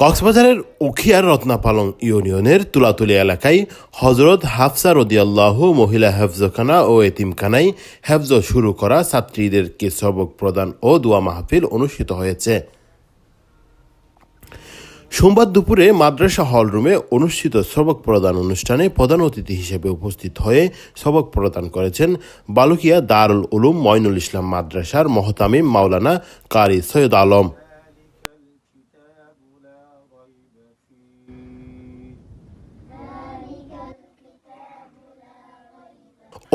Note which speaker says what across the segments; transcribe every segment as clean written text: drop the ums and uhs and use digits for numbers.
Speaker 1: কক্সবাজারের উখিয়ার রত্নাপালং ইউনিয়নের তুলাতুলি এলাকায় হজরত হাফসা রাদিয়াল্লাহু মহিলা হেফজখানা ও এতিমখানায় হেফজ শুরু করা ছাত্রীদেরকে সবক প্রদান ও দোয়া মাহফিল অনুষ্ঠিত হয়েছে। সোমবার দুপুরে মাদ্রাসা হলরুমে অনুষ্ঠিত সবক প্রদান অনুষ্ঠানে প্রধান অতিথি হিসেবে উপস্থিত হয়ে সবক প্রদান করেছেন বালুকিয়া দারুল উলুম মঈনুল ইসলাম মাদ্রাসার মহতামিম মাওলানা কারি সৈয়দ আলম।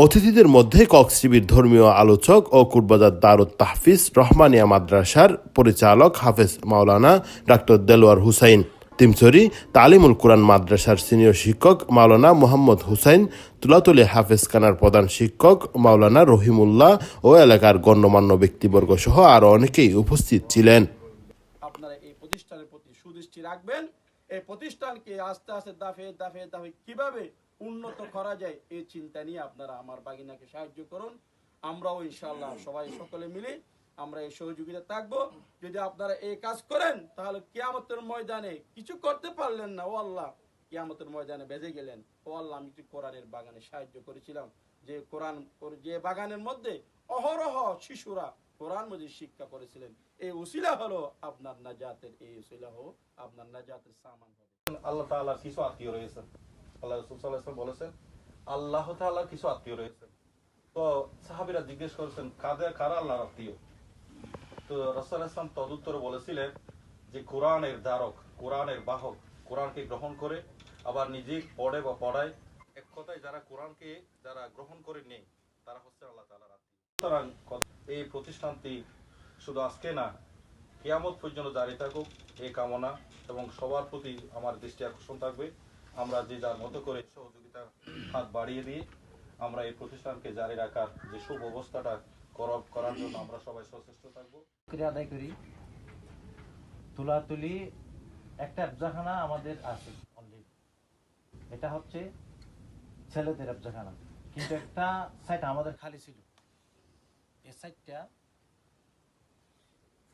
Speaker 1: অতিথিদের মধ্যে কক্সটিভির ধর্মীয় আলোচক ও কুটবাজার দারুত তাহফিজ রহমানিয়া মাদ্রাসার পরিচালক হাফেজ মাওলানা ডাক্তার দেলোয়ার হুসাইন, তিমচরি তালিমুল কুরআন মাদ্রাসার সিনিয়র শিক্ষক মাওলানা মোহাম্মদ হুসাইন, তুলাতুলি হাফেজখানার প্রধান শিক্ষক মাওলানা রহিমুল্লাহ ও এলাকার গণ্যমান্য ব্যক্তিবর্গ সহ আরও অনেকেই উপস্থিত ছিলেন।
Speaker 2: আপনারা এই প্রতিষ্ঠানের প্রতি সুদৃষ্টি রাখবেন, এই প্রতিষ্ঠানকে আস্তে আস্তে দাফে দাফে দাফে কিভাবে উন্নত করা যায় এই চিন্তা নিয়ে আপনারা আমার বাগিনাকে সাহায্য করুন। আমরাও ইনশাআল্লাহ সবাই সকলে মিলে আমরা এই সহযোগিতা থাকবো। যদি আপনারা এই কাজ করেন তাহলে কিয়ামতের ময়দানে কিছু করতে পারলেন না, ও আল্লাহ কিয়ামতের ময়দানে বেজে গেলেন, ও আল্লাহ আমি একটি কোরআনের বাগানে সাহায্য করেছিলাম, যে বাগানের মধ্যে অহরহ শিশুরা কোরআন মজিদ শিক্ষা করেছিলেন। এই উসিলা হলো আপনার নাজাতের, এই উসিলা হলো আপনার নাজাতের সামান হবে।
Speaker 3: আল্লাহ তাআলার কিছু আত্মীয় রয়েছে, আল্লাহ রাসূল সাল্লাল্লাহু আলাইহি ওয়াসাল্লাম বলেছেন আল্লাহ তাআলার কিছু আত্মীয় রয়েছে। তো সাহাবীরা জিজ্ঞেস করেছেন কারা আল্লাহর আত্মীয়? তো রাসূল সাল্লাল্লাহু আলাইহি ওয়াসাল্লাম তদুত্তরে বলেছিলেন যে কোরআনের ধারক, কোরআনের বাহক, কোরআনকে গ্রহণ করে আবার নিজে পড়ে বা পড়ায়, এক কথায় যারা কোরআনকে যারা গ্রহণ করে নেয় তারা হচ্ছে আল্লাহ তাআলার আত্মীয়। সুতরাং এই প্রতিষ্ঠানটি শুধু আজকে না, কিয়ামত পর্যন্ত জারি থাকুক এই কামনা, এবং সবার প্রতি আমার দৃষ্টি আকর্ষণ থাকবে আমরা যে যার মতো করে সহযোগিতার হাত বাড়িয়ে দিয়ে আমরা এই প্রতিষ্ঠানকে জারি রাখার যে সুব্যবস্থাটা করার জন্য আমরা সবাই সচেষ্ট থাকবো।
Speaker 4: আদায় করি। তুলাতুলি একটা হেফজখানা আমাদের আছে অলরেডি, এটা হচ্ছে ছেলেদের হেফজখানা, কিন্তু একটা সাইট আমাদের খালি ছিল, এই সাইটটা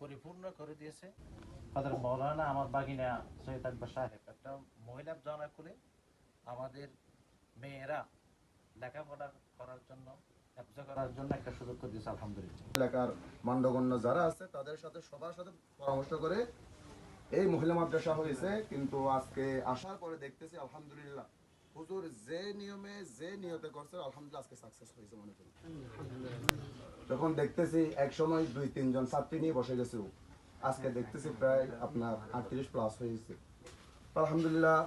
Speaker 4: পরিপূর্ণ করে দিয়েছে হযরত মাওলানা আমার বাগিনা সৈয়দ আকবর সাহেব। একটা মহিলা হেফজখানা করে আমাদের মেয়েরা লেখাপড়া করার জন্য, হেফজ করার জন্য একটা সুযোগ করে দিয়েছে আলহামদুলিল্লাহ।
Speaker 5: এলাকার মান্যগণ্য যারা আছে তাদের সাথে সবার সাথে পরামর্শ করে এই মহিলা মাদ্রাসা হয়েছে। কিন্তু আজকে আসার পরে দেখতেছি আলহামদুলিল্লাহ হুজুর যে নিয়মে যে নিয়তে করছে আলহামদুলিল্লাহ আজকে সাকসেস হয়েছে মনে করি। যখন দেখতেছি এক সময় 2-3 জন ছাত্রী নিয়ে বসে গেছে, আজকে দেখতেছি প্রায় আপনার 38 প্লাস হয়েছে। আলহামদুলিল্লাহ,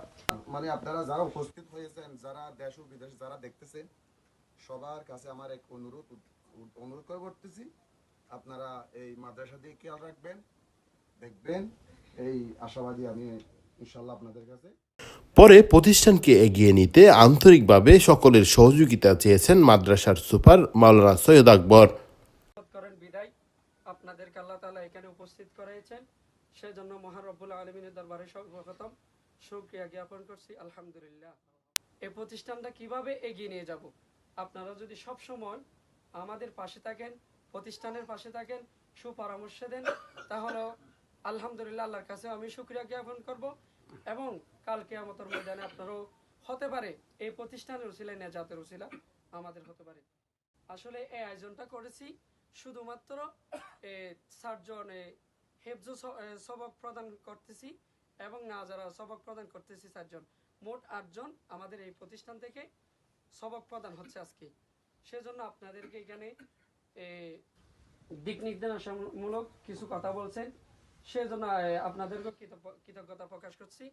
Speaker 5: মানে আপনারা যারা উপস্থিত হয়েছেন, যারা দেশ ও বিদেশ যারা দেখতেছেন, সবার কাছে আমার এক অনুরোধ করে বলতেছি, আপনারা এই মাদ্রাসা দিয়ে খেয়াল রাখবেন, দেখবেন, এই আশাবাদী আমি ইনশাআল্লাহ আপনাদের কাছে।
Speaker 1: পরে প্রতিষ্ঠানকে এগিয়ে নিতে আন্তরিকভাবে সকলের সহযোগিতা চেয়েছেন মাদ্রাসার সুপার মাওলানা সৈয়দ আকবর।
Speaker 6: বিদায় আপনাদেরকে আল্লাহ তাআলা এখানে উপস্থিত করেছেন, সেজন্য মহান রব্বুল আলামিনের দরবারে সর্বপ্রথম শুকরিয়া জ্ঞাপন করছি আলহামদুলিল্লাহ। এই প্রতিষ্ঠানটা কিভাবে এগিয়ে নিয়ে যাব, আপনারা যদি সব সময় আমাদের পাশে থাকেন, প্রতিষ্ঠানের পাশে থাকেন, সুপরামর্শ দেন, তাহলে আলহামদুলিল্লাহ আল্লাহর কাছে আমি শুকরিয়া জ্ঞাপন করব, এবং কাল কিয়ামতের ময়দানে আপনারও হতে পারে এই প্রতিষ্ঠানের উসিলায় নাজাতের উসিলা আমাদের হতে পারে। আসলে এই আয়োজনটা করেছি শুধুমাত্র 60 জন হেফজ সবক প্রদান করতেছি, এবং না যারা সবক প্রদান করতেছি 4 জন, মোট 8 জন আমাদের এই প্রতিষ্ঠান থেকে সবক প্রদান হচ্ছে আজকে। সেজন্য আপনাদেরকে এখানে দিক নির্দেশনামূলক কিছু কথা বলছেন, সেজন্য আপনাদেরকে কৃতজ্ঞতা প্রকাশ করছি।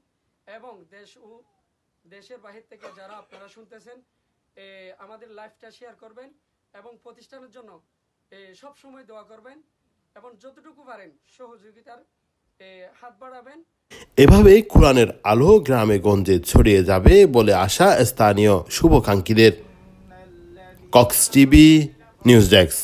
Speaker 6: এবং দেশ ও দেশের বাহির থেকে যারা আপনারা শুনতেছেন, আমাদের লাইভটা শেয়ার করবেন এবং প্রতিষ্ঠানের জন্য সব সময় দোয়া করবেন, এবং যতটুকু পারেন সহযোগিতার হাত বাড়াবেন।
Speaker 1: এভাবে কোরআনের আলো গ্রামে গঞ্জে ছড়িয়ে যাবে বলে আশা স্থানীয় শুভাকাঙ্ক্ষীদের। Cox TV news desk.